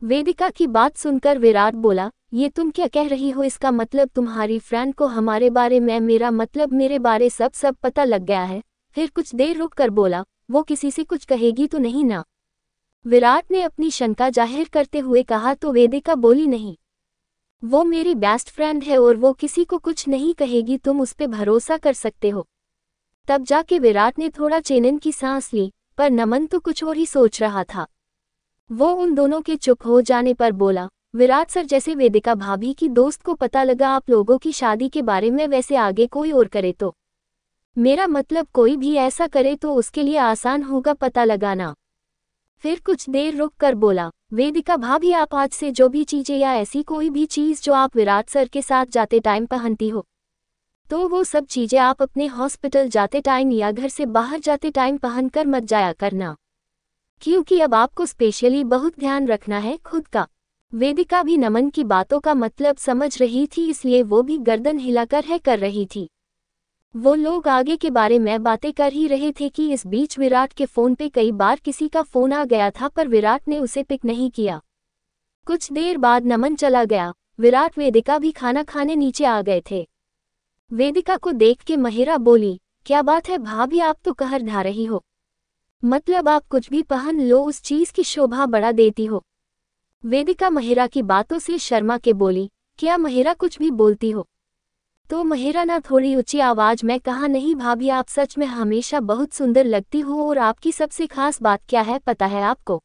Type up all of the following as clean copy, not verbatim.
वेदिका की बात सुनकर विराट बोला, ये तुम क्या कह रही हो? इसका मतलब तुम्हारी फ्रेंड को हमारे बारे में, मेरा मतलब मेरे बारे सब पता लग गया है। फिर कुछ देर रुक कर बोला, वो किसी से कुछ कहेगी तो नहीं ना? विराट ने अपनी शंका जाहिर करते हुए कहा। तो वेदिका बोली, नहीं, वो मेरी बेस्ट फ्रेंड है और वो किसी को कुछ नहीं कहेगी, तुम उस पे भरोसा कर सकते हो। तब जाके विराट ने थोड़ा चैन की सांस ली, पर नमन तो कुछ और ही सोच रहा था। वो उन दोनों के चुप हो जाने पर बोला, विराट सर, जैसे वेदिका भाभी की दोस्त को पता लगा आप लोगों की शादी के बारे में, वैसे आगे कोई और करे तो? मेरा मतलब कोई भी ऐसा करे तो उसके लिए आसान होगा पता लगाना। फिर कुछ देर रुक कर बोला, वेदिका भाभी, आप आज से जो भी चीजें या ऐसी कोई भी चीज जो आप विराट सर के साथ जाते टाइम पहनती हो, तो वो सब चीजें आप अपने हॉस्पिटल जाते टाइम या घर से बाहर जाते टाइम पहनकर मत जाया करना, क्योंकि अब आपको स्पेशली बहुत ध्यान रखना है खुद का। वेदिका भी नमन की बातों का मतलब समझ रही थी, इसलिए वो भी गर्दन हिलाकर है कर रही थी। वो लोग आगे के बारे में बातें कर ही रहे थे कि इस बीच विराट के फोन पे कई बार किसी का फोन आ गया था, पर विराट ने उसे पिक नहीं किया। कुछ देर बाद नमन चला गया। विराट वेदिका भी खाना खाने नीचे आ गए थे। वेदिका को देख के महिरा बोली, क्या बात है भाभी, आप तो कहर ढा रही हो, मतलब आप कुछ भी पहन लो, उस चीज की शोभा बढ़ा देती हो। वेदिका महिरा की बातों से शर्मा के बोली, क्या महिरा कुछ भी बोलती हो? तो महिरा ना थोड़ी ऊंची आवाज में कहा, नहीं भाभी, आप सच में हमेशा बहुत सुंदर लगती हो, और आपकी सबसे खास बात क्या है पता है आपको?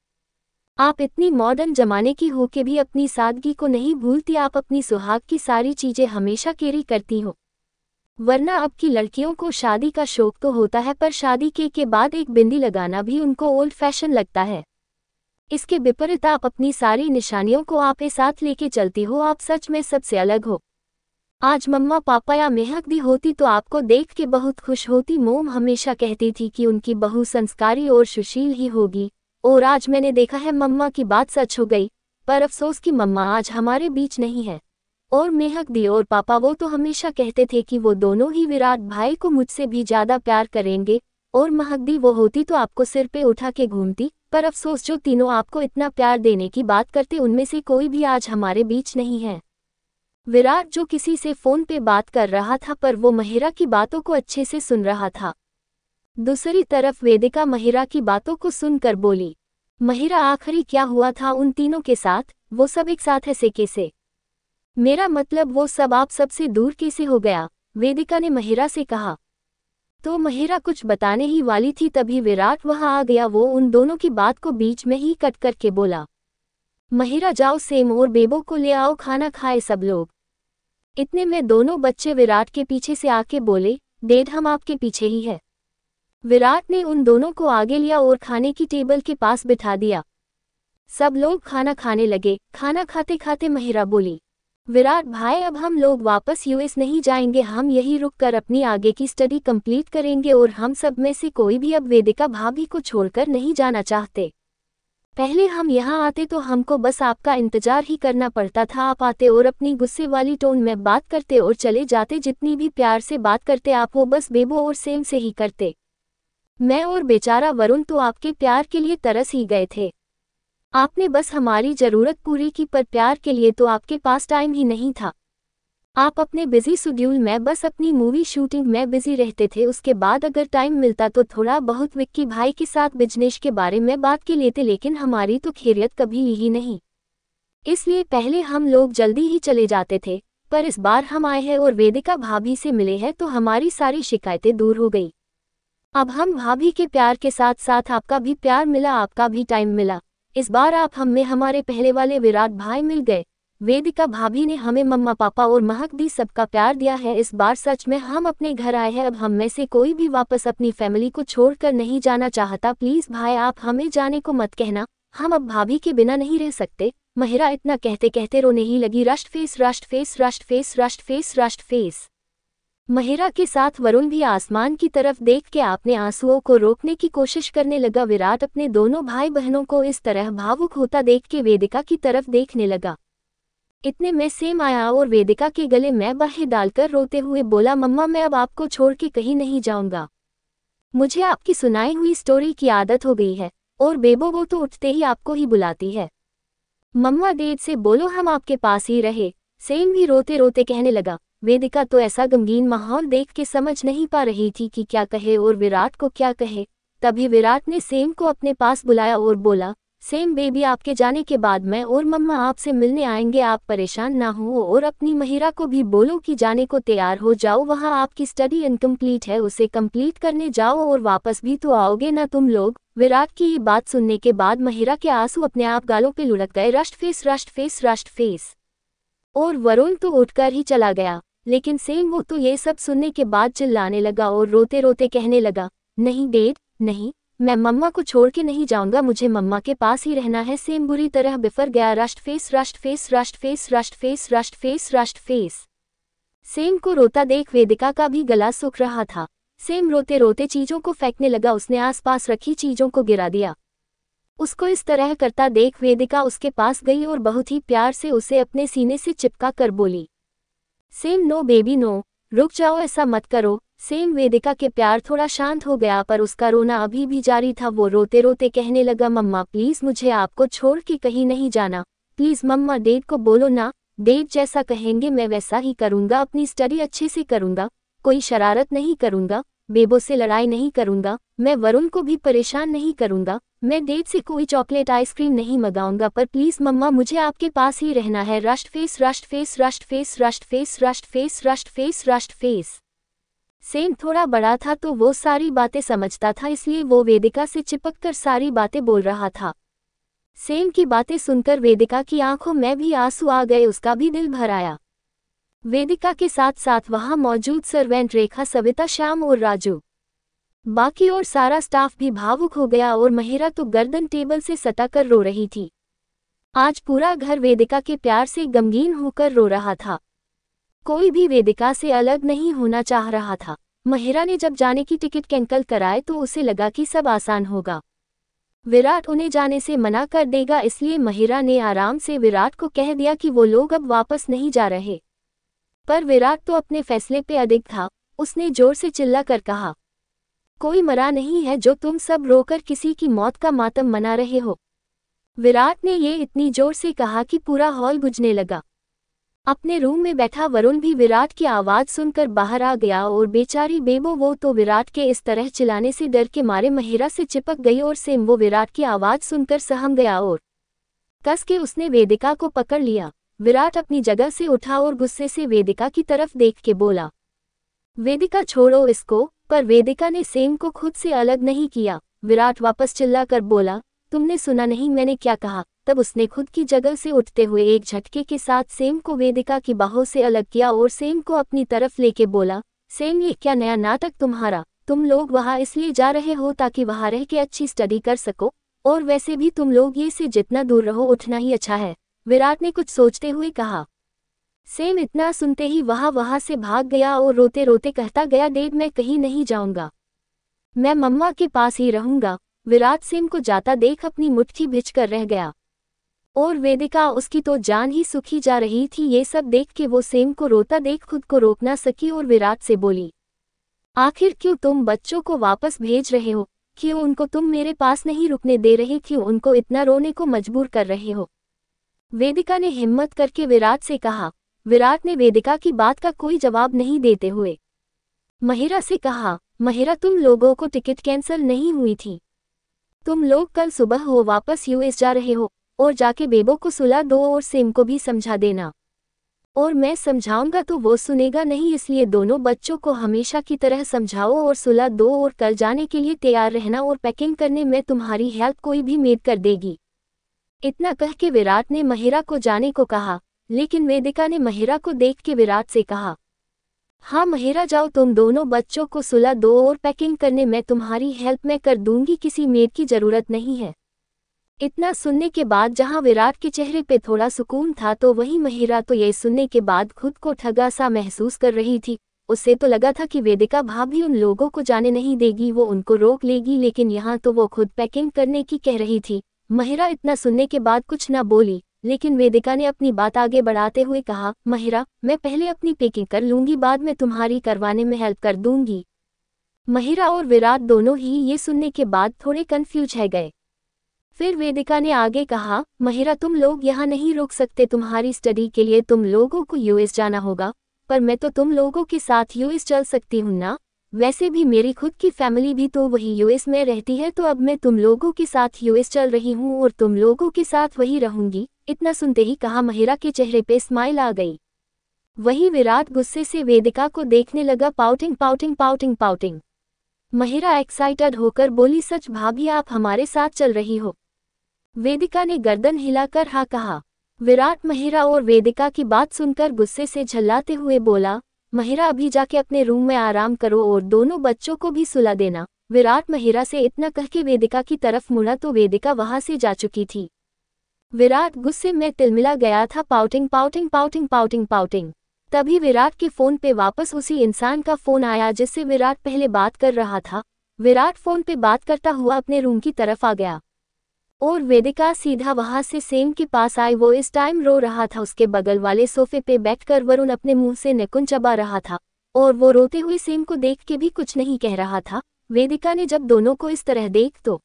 आप इतनी मॉडर्न जमाने की हो के भी अपनी सादगी को नहीं भूलती, आप अपनी सुहाग की सारी चीजें हमेशा कैरी करती हो। वरना अब की लड़कियों को शादी का शौक तो होता है, पर शादी के बाद एक बिंदी लगाना भी उनको ओल्ड फैशन लगता है। इसके विपरीत आप अपनी सारी निशानियों को आपके साथ लेके चलती हो, आप सच में सबसे अलग हो। आज मम्मा पापा या मेहक दी होती तो आपको देख के बहुत खुश होती। मोम हमेशा कहती थी कि उनकी बहू संस्कारी और सुशील ही होगी, और आज मैंने देखा है मम्मा की बात सच हो गई। पर अफसोस कि मम्मा आज हमारे बीच नहीं है। और मेहक दी और पापा, वो तो हमेशा कहते थे कि वो दोनों ही विराट भाई को मुझसे भी ज्यादा प्यार करेंगे, और महक दी वो होती तो आपको सिर पे उठा के घूमती। पर अफसोस, जो तीनों आपको इतना प्यार देने की बात करते, उनमें से कोई भी आज हमारे बीच नहीं है। विराट जो किसी से फोन पे बात कर रहा था, पर वो महिरा की बातों को अच्छे से सुन रहा था। दूसरी तरफ वेदिका महिरा की बातों को सुनकर बोली, महिरा, आखिरी क्या हुआ था उन तीनों के साथ? वो सब एक साथ ऐसे कैसे? मेरा मतलब वो सब आप सबसे दूर कैसे हो गया? वेदिका ने महिरा से कहा। तो महिरा कुछ बताने ही वाली थी, तभी विराट वहां आ गया। वो उन दोनों की बात को बीच में ही कट करके बोला, महिरा, जाओ सेम और बेबो को ले आओ, खाना खाए सब लोग। इतने में दोनों बच्चे विराट के पीछे से आके बोले, डैड, हम आपके पीछे ही है। विराट ने उन दोनों को आगे लिया और खाने की टेबल के पास बिठा दिया। सब लोग खाना खाने लगे। खाना खाते खाते महिरा बोली, विराट भाई, अब हम लोग वापस यूएस नहीं जाएंगे, हम यहीं रुक कर अपनी आगे की स्टडी कंप्लीट करेंगे, और हम सब में से कोई भी अब वेदिका भाभी को छोड़कर नहीं जाना चाहते। पहले हम यहाँ आते तो हमको बस आपका इंतजार ही करना पड़ता था। आप आते और अपनी गुस्से वाली टोन में बात करते और चले जाते। जितनी भी प्यार से बात करते आप, वो बस बेबो और सेम से ही करते। मैं और बेचारा वरुण तो आपके प्यार के लिए तरस ही गए थे। आपने बस हमारी जरूरत पूरी की, पर प्यार के लिए तो आपके पास टाइम ही नहीं था। आप अपने बिजी शेड्यूल में बस अपनी मूवी शूटिंग में बिजी रहते थे। उसके बाद अगर टाइम मिलता तो थोड़ा बहुत विक्की भाई के साथ बिजनेस के बारे में बात के लेते, लेकिन हमारी तो खैरियत कभी ली ही नहीं। इसलिए पहले हम लोग जल्दी ही चले जाते थे, पर इस बार हम आए हैं और वेदिका भाभी से मिले हैं तो हमारी सारी शिकायतें दूर हो गई। अब हम भाभी के प्यार के साथ साथ आपका भी प्यार मिला, आपका भी टाइम मिला। इस बार आप हम में हमारे पहले वाले विराट भाई मिल गए। वेदिका भाभी ने हमें मम्मा पापा और महक दी सबका प्यार दिया है। इस बार सच में हम अपने घर आए हैं। अब हम में से कोई भी वापस अपनी फैमिली को छोड़कर नहीं जाना चाहता। प्लीज भाई, आप हमें जाने को मत कहना, हम अब भाभी के बिना नहीं रह सकते। महिरा इतना कहते कहते रोने ही लगी। Rust face, rust face, rust face, rust face, rust face. Mahira के साथ वरुण भी आसमान की तरफ देख के अपने आंसुओं को रोकने की कोशिश करने लगा। विराट अपने दोनों भाई बहनों को इस तरह भावुक होता देख के वेदिका की तरफ देखने लगा। इतने में सेम आया और वेदिका के गले में बाहें डालकर रोते हुए बोला, मम्मा, मैं अब आपको छोड़ के कहीं नहीं जाऊंगा। मुझे आपकी सुनाई हुई स्टोरी की आदत हो गई है, और बेबो वो तो उठते ही आपको ही बुलाती है। मम्मा डेड से बोलो हम आपके पास ही रहे। सेम भी रोते रोते कहने लगा। वेदिका तो ऐसा गमगीन माहौल देख के समझ नहीं पा रही थी कि क्या कहे और विराट को क्या कहे। तभी विराट ने सेम को अपने पास बुलाया और बोला, सेम बेबी, आपके जाने के बाद मैं और मम्मा आपसे मिलने आएंगे, आप परेशान ना हो और अपनी महिरा को भी बोलो कि जाने को तैयार हो जाओ। वहाँ आपकी स्टडी इनकम्प्लीट है, उसे कंप्लीट करने जाओ और वापस भी तो आओगे ना तुम लोग। विराट की ये बात सुनने के बाद महिरा के आंसू अपने आप गालों पे लुढ़क गए। Rust face rust face rust face. और वरुण तो उठकर ही चला गया। लेकिन सेम वो तो ये सब सुनने के बाद चिल्लाने लगा और रोते रोते कहने लगा, नहीं डैड, नहीं, मैं मम्मा को छोड़ के नहीं जाऊंगा, मुझे मम्मा के पास ही रहना है। सेम बुरी तरह बिफर गया। Rust face rust face rust face rust face rust face rust face. Same को रोता देख वेदिका का भी गला सूख रहा था। सेम रोते रोते चीजों को फेंकने लगा। उसने आसपास रखी चीजों को गिरा दिया। उसको इस तरह करता देख वेदिका उसके पास गई और बहुत ही प्यार से उसे अपने सीने से चिपका कर बोली, सेम नो बेबी नो, रुक जाओ, ऐसा मत करो। सेम वेदिका के प्यार थोड़ा शांत हो गया पर उसका रोना अभी भी जारी था। वो रोते रोते कहने लगा, मम्मा प्लीज, मुझे आपको छोड़ के कहीं नहीं जाना, प्लीज मम्मा, डैड को बोलो ना, डैड जैसा कहेंगे मैं वैसा ही करूंगा, अपनी स्टडी अच्छे से करूंगा, कोई शरारत नहीं करूंगा, बेबो से लड़ाई नहीं करूंगा, मैं वरुण को भी परेशान नहीं करूंगा, मैं डैड से कोई चॉकलेट आइसक्रीम नहीं मंगाऊंगा, पर प्लीज मम्मा, मुझे आपके पास ही रहना है। Rust face rust face rust face rust face rust face rust face rust face. Same थोड़ा बड़ा था तो वो सारी बातें समझता था, इसलिए वो वेदिका से चिपक कर सारी बातें बोल रहा था। सेम की बातें सुनकर वेदिका की आंखों में भी आंसू आ गए, उसका भी दिल भर आया। वेदिका के साथ साथ वहां मौजूद सर्वेंट रेखा, सविता, श्याम और राजू, बाकी और सारा स्टाफ भी भावुक हो गया और महिरा तो गर्दन टेबल से सटाकर रो रही थी। आज पूरा घर वेदिका के प्यार से गमगीन होकर रो रहा था। कोई भी वेदिका से अलग नहीं होना चाह रहा था। महिरा ने जब जाने की टिकट कैंसिल कराए तो उसे लगा कि सब आसान होगा, विराट उन्हें जाने से मना कर देगा, इसलिए महिरा ने आराम से विराट को कह दिया कि वो लोग अब वापस नहीं जा रहे। पर विराट तो अपने फैसले पे अडिग था। उसने जोर से चिल्ला कर कहा, कोई मरा नहीं है जो तुम सब रोकर किसी की मौत का मातम मना रहे हो। विराट ने ये इतनी जोर से कहा कि पूरा हॉल गूंजने लगा। अपने रूम में बैठा वरुण भी विराट की आवाज़ सुनकर बाहर आ गया और बेचारी बेबो, वो तो विराट के इस तरह चिल्लाने से डर के मारे महिरा से चिपक गई और सेम वो विराट की आवाज़ सुनकर सहम गया और कस के उसने वेदिका को पकड़ लिया। विराट अपनी जगह से उठा और गुस्से से वेदिका की तरफ देख के बोला, वेदिका छोड़ो इसको, पर वेदिका ने सेम को खुद से अलग नहीं किया। विराट वापस चिल्ला कर बोला, तुमने सुना नहीं मैंने क्या कहा? तब उसने खुद की जगह से उठते हुए एक झटके के साथ सेम को वेदिका की बाहों से अलग किया और सेम को अपनी तरफ लेके बोला, सेम, ये क्या नया नाटक तुम्हारा? तुम लोग वहाँ इसलिए जा रहे हो ताकि वहाँ रह के अच्छी स्टडी कर सको, और वैसे भी तुम लोग ये से जितना दूर रहो उतना ही अच्छा है। विराट ने कुछ सोचते हुए कहा। सेम इतना सुनते ही वहाँ से भाग गया और रोते रोते कहता गया, डैड मैं कहीं नहीं जाऊंगा, मैं मम्मा के पास ही रहूंगा। विराट सेम को जाता देख अपनी मुट्ठी भिज कर रह गया और वेदिका, उसकी तो जान ही सुखी जा रही थी। ये सब देख के वो सेम को रोता देख खुद को रोक ना सकी और विराट से बोली, आखिर क्यों तुम बच्चों को वापस भेज रहे हो? क्यों उनको तुम मेरे पास नहीं रुकने दे रहे? क्यों उनको इतना रोने को मजबूर कर रहे हो? वेदिका ने हिम्मत करके विराट से कहा। विराट ने वेदिका की बात का कोई जवाब नहीं देते हुए महिरा से कहा, महिरा, तुम लोगों को टिकट कैंसिल नहीं हुई थी, तुम लोग कल सुबह हो वापस यूएस जा रहे हो, और जाके बेबो को सुला दो और सेम को भी समझा देना, और मैं समझाऊंगा तो वो सुनेगा नहीं, इसलिए दोनों बच्चों को हमेशा की तरह समझाओ और सुला दो और कल जाने के लिए तैयार रहना, और पैकिंग करने में तुम्हारी हेल्प कोई भी मेड कर देगी। इतना कह के विराट ने महिरा को जाने को कहा, लेकिन वेदिका ने महिरा को देख के विराट से कहा, हाँ महिरा जाओ, तुम दोनों बच्चों को सुला दो और पैकिंग करने में तुम्हारी हेल्प मैं कर दूंगी, किसी मेड की जरूरत नहीं है। इतना सुनने के बाद जहां विराट के चेहरे पे थोड़ा सुकून था तो वहीं महिरा तो ये सुनने के बाद खुद को ठगा सा महसूस कर रही थी। उससे तो लगा था कि वेदिका भाभी उन लोगों को जाने नहीं देगी, वो उनको रोक लेगी, लेकिन यहाँ तो वो खुद पैकिंग करने की कह रही थी। महिरा इतना सुनने के बाद कुछ ना बोली, लेकिन वेदिका ने अपनी बात आगे बढ़ाते हुए कहा, महिरा, मैं पहले अपनी पैकिंग कर लूंगी, बाद में तुम्हारी करवाने में हेल्प कर दूंगी। महिरा और विराट दोनों ही ये सुनने के बाद थोड़े कंफ्यूज है गए। फिर वेदिका ने आगे कहा, महिरा तुम लोग यहाँ नहीं रुक सकते, तुम्हारी स्टडी के लिए तुम लोगों को यूएस जाना होगा, पर मैं तो तुम लोगों के साथ यूएस चल सकती हूँ ना। वैसे भी मेरी खुद की फैमिली भी तो वही यूएस में रहती है, तो अब मैं तुम लोगों के साथ यूएस चल रही हूँ और तुम लोगों के साथ वही रहूंगी। इतना सुनते ही कहा महिरा के चेहरे पे स्माइल आ गई। वही विराट गुस्से से वेदिका को देखने लगा, pouting pouting pouting pouting. Mahira excited होकर बोली, सच भाभी आप हमारे साथ चल रही हो? वेदिका ने गर्दन हिलाकर हाँ कहा। विराट महिरा और वेदिका की बात सुनकर गुस्से से झल्लाते हुए बोला, महिरा अभी जाके अपने रूम में आराम करो और दोनों बच्चों को भी सुला देना। विराट महिरा से इतना कह के वेदिका की तरफ मुड़ा तो वेदिका वहां से जा चुकी थी। विराट गुस्से में तिलमिला गया था, pouting pouting pouting pouting pouting. तभी विराट के फोन पे वापस उसी इंसान का फोन आया जिससे विराट पहले बात कर रहा था। विराट फोन पे बात करता हुआ अपने रूम की तरफ आ गया और वेदिका सीधा वहां से सेम के पास आई। वो इस टाइम रो रहा था। उसके बगल वाले सोफे पे बैठकर वरुण अपने मुंह से नाखून चबा रहा था और वो रोते हुए सेम को देख के भी कुछ नहीं कह रहा था। वेदिका ने जब दोनों को इस तरह देख तो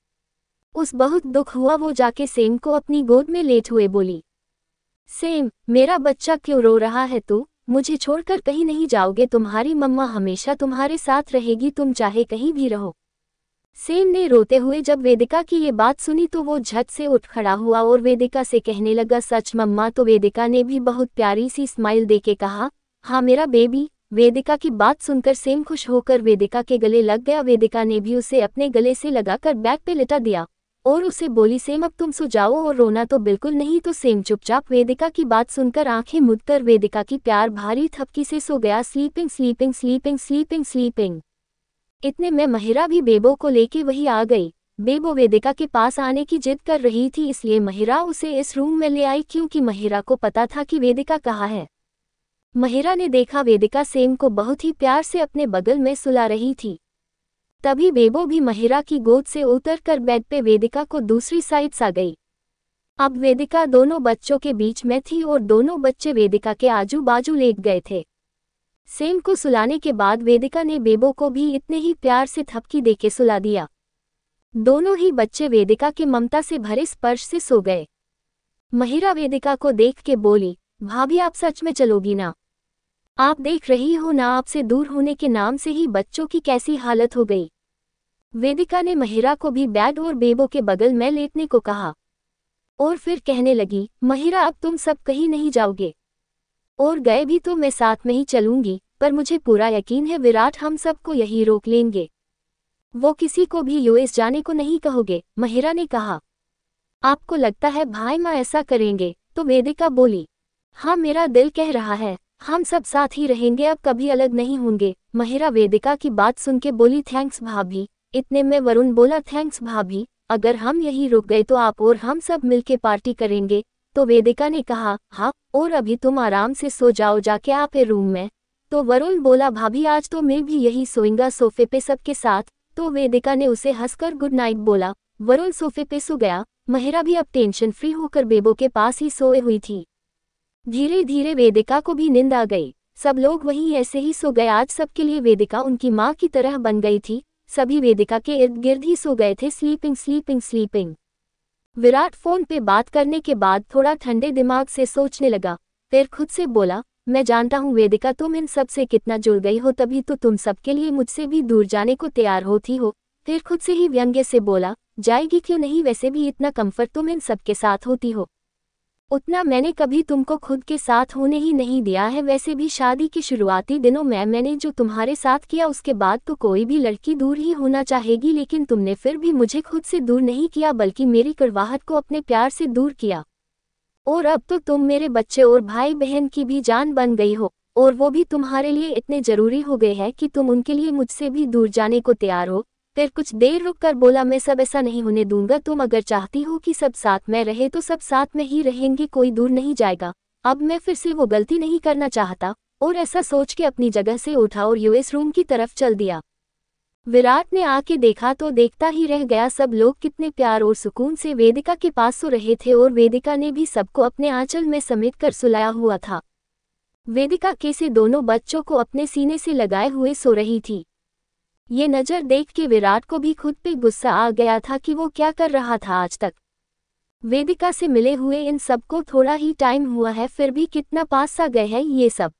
उस बहुत दुख हुआ। वो जाके सेम को अपनी गोद में लेट हुए बोली, सेम मेरा बच्चा क्यों रो रहा है? तू मुझे छोड़कर कहीं नहीं जाओगे? तुम्हारी मम्मा हमेशा तुम्हारे साथ रहेगी, तुम चाहे कहीं भी रहो। सेम ने रोते हुए जब वेदिका की ये बात सुनी तो वो झट से उठ खड़ा हुआ और वेदिका से कहने लगा, सच मम्मा? तो वेदिका ने भी बहुत प्यारी सी स्माइल देके कहा, हाँ मेरा बेबी। वेदिका की बात सुनकर सेम खुश होकर वेदिका के गले लग गया। वेदिका ने भी उसे अपने गले से लगाकर बैक पे लिटा दिया और उसे बोली, सेम अब तुम सो जाओ और रोना तो बिल्कुल नहीं। तो सेम चुपचाप वेदिका की बात सुनकर आंखें मूंदकर वेदिका की प्यार भारी थपकी से सो गया। Sleeping sleeping sleeping sleeping sleeping. इतने में महिरा भी बेबो को लेके वही आ गई। बेबो वेदिका के पास आने की जिद कर रही थी, इसलिए महिरा उसे इस रूम में ले आई क्योंकि महिरा को पता था कि वेदिका कहाँ है। महिरा ने देखा वेदिका सेम को बहुत ही प्यार से अपने बगल में सुला रही थी। तभी बेबो भी महिरा की गोद से उतरकर बेड पे वेदिका को दूसरी साइड आ गई। अब वेदिका दोनों बच्चों के बीच में थी और दोनों बच्चे वेदिका के आजू बाजू लेट गए थे। सेम को सुलाने के बाद वेदिका ने बेबो को भी इतने ही प्यार से थपकी देके सुला दिया। दोनों ही बच्चे वेदिका के ममता से भरे स्पर्श से सो गए। महिरा वेदिका को देख के बोली, भाभी आप सच में चलोगी ना? आप देख रही हो ना, आपसे दूर होने के नाम से ही बच्चों की कैसी हालत हो गई। वेदिका ने महिरा को भी बेड और बेबो के बगल में लेटने को कहा और फिर कहने लगी, महिरा अब तुम सब कहीं नहीं जाओगे और गए भी तो मैं साथ में ही चलूंगी, पर मुझे पूरा यकीन है विराट हम सबको यही रोक लेंगे। वो किसी को भी यूएस जाने को नहीं कहोगे, महिरा ने कहा। आपको लगता है भाई माँ ऐसा करेंगे? तो वेदिका बोली, हाँ मेरा दिल कह रहा है हम सब साथ ही रहेंगे, अब कभी अलग नहीं होंगे। महिरा वेदिका की बात सुन के बोली, थैंक्स भाभी। इतने में वरुण बोला, थैंक्स भाभी, अगर हम यहीं रुक गए तो आप और हम सब मिलके पार्टी करेंगे। तो वेदिका ने कहा, हाँ, और अभी तुम आराम से सो जाओ जाके आप रूम में। तो वरुण बोला, भाभी आज तो मैं भी यही सोऊंगा सोफे पे सबके साथ। तो वेदिका ने उसे हंसकर गुड नाइट बोला। वरुण सोफे पे सो गया। महिरा भी अब टेंशन फ्री होकर बेबो के पास ही सोए हुई थी। धीरे धीरे वेदिका को भी नींद आ गई। सब लोग वहीं ऐसे ही सो गए। आज सबके लिए वेदिका उनकी माँ की तरह बन गई थी। सभी वेदिका के इर्द गिर्द ही सो गए थे। Sleeping sleeping sleeping. Virat phone पे बात करने के बाद थोड़ा ठंडे दिमाग से सोचने लगा। फिर खुद से बोला, मैं जानता हूँ वेदिका तुम इन सब से कितना जुड़ गई हो, तभी तो तुम सबके लिए मुझसे भी दूर जाने को तैयार होती हो। फिर खुद से ही व्यंग्य से बोला, जाएगी क्यों नहीं, वैसे भी इतना कंफर्ट तुम इन सबके साथ होती हो उतना मैंने कभी तुमको खुद के साथ होने ही नहीं दिया है। वैसे भी शादी के शुरुआती दिनों में मैंने जो तुम्हारे साथ किया उसके बाद तो कोई भी लड़की दूर ही होना चाहेगी, लेकिन तुमने फिर भी मुझे खुद से दूर नहीं किया बल्कि मेरी कड़वाहट को अपने प्यार से दूर किया। और अब तो तुम मेरे बच्चे और भाई बहन की भी जान बन गई हो और वो भी तुम्हारे लिए इतने जरूरी हो गए हैं कि तुम उनके लिए मुझसे भी दूर जाने को तैयार हो। फिर कुछ देर रुक कर बोला, मैं सब ऐसा नहीं होने दूंगा। तुम अगर चाहती हो कि सब साथ में रहे तो सब साथ में ही रहेंगे, कोई दूर नहीं जाएगा। अब मैं फिर से वो गलती नहीं करना चाहता। और ऐसा सोच के अपनी जगह से उठा और यूएस रूम की तरफ चल दिया। विराट ने आके देखा तो देखता ही रह गया, सब लोग कितने प्यार और सुकून से वेदिका के पास सो रहे थे और वेदिका ने भी सबको अपने आंचल में समेट कर सुलाया हुआ था। वेदिका कैसे दोनों बच्चों को अपने सीने से लगाए हुए सो रही थी। ये नज़र देख के विराट को भी खुद पे गुस्सा आ गया था कि वो क्या कर रहा था आज तक। वेदिका से मिले हुए इन सबको थोड़ा ही टाइम हुआ है, फिर भी कितना पास सा गए हैं ये सब।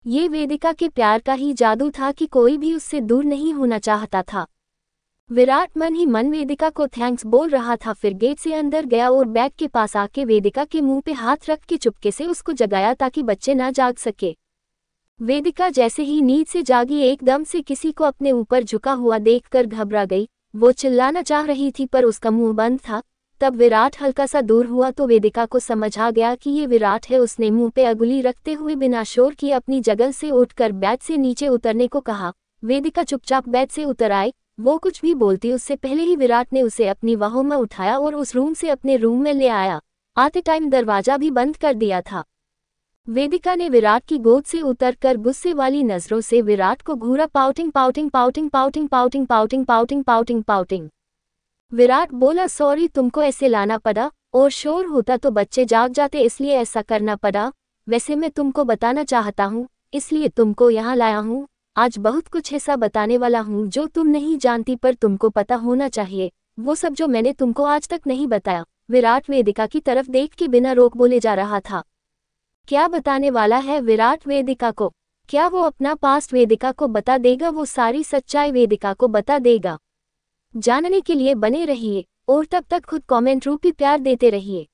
ये वेदिका के प्यार का ही जादू था कि कोई भी उससे दूर नहीं होना चाहता था। विराट मन ही मन वेदिका को थैंक्स बोल रहा था, फिर गेट से अंदर गया और बैग के पास आके वेदिका के मुंह पे हाथ रख के चुपके से उसको जगाया ताकि बच्चे ना जाग सके। वेदिका जैसे ही नींद से जागी एकदम से किसी को अपने ऊपर झुका हुआ देखकर घबरा गई। वो चिल्लाना चाह रही थी पर उसका मुंह बंद था। तब विराट हल्का सा दूर हुआ तो वेदिका को समझ आ गया कि ये विराट है। उसने मुंह पे अंगुली रखते हुए बिना शोर किए अपनी जगह से उठकर बेड से नीचे उतरने को कहा। वेदिका चुपचाप बेड से उतर आई। वो कुछ भी बोलती उससे पहले ही विराट ने उसे अपनी बाहों में उठाया और उस रूम से अपने रूम में ले आया। आते टाइम दरवाजा भी बंद कर दिया था। वेदिका ने विराट की गोद से उतरकर गुस्से वाली नजरों से विराट को घूरा। Pouting pouting pouting pouting pouting pouting pouting pouting pouting. Virat बोला, सॉरी, तुमको ऐसे लाना पड़ा, और शोर होता तो बच्चे जाग जाते इसलिए ऐसा करना पड़ा। वैसे मैं तुमको बताना चाहता हूँ इसलिए तुमको यहाँ लाया हूँ। आज बहुत कुछ ऐसा बताने वाला हूँ जो तुम नहीं जानती पर तुमको पता होना चाहिए, वो सब जो मैंने तुमको आज तक नहीं बताया। विराट वेदिका की तरफ देख के बिना रोक बोले जा रहा था। क्या बताने वाला है विराट वेदिका को? क्या वो अपना पास्ट वेदिका को बता देगा? वो सारी सच्चाई वेदिका को बता देगा? जानने के लिए बने रहिए और तब तक खुद कमेंट रूपी प्यार देते रहिए।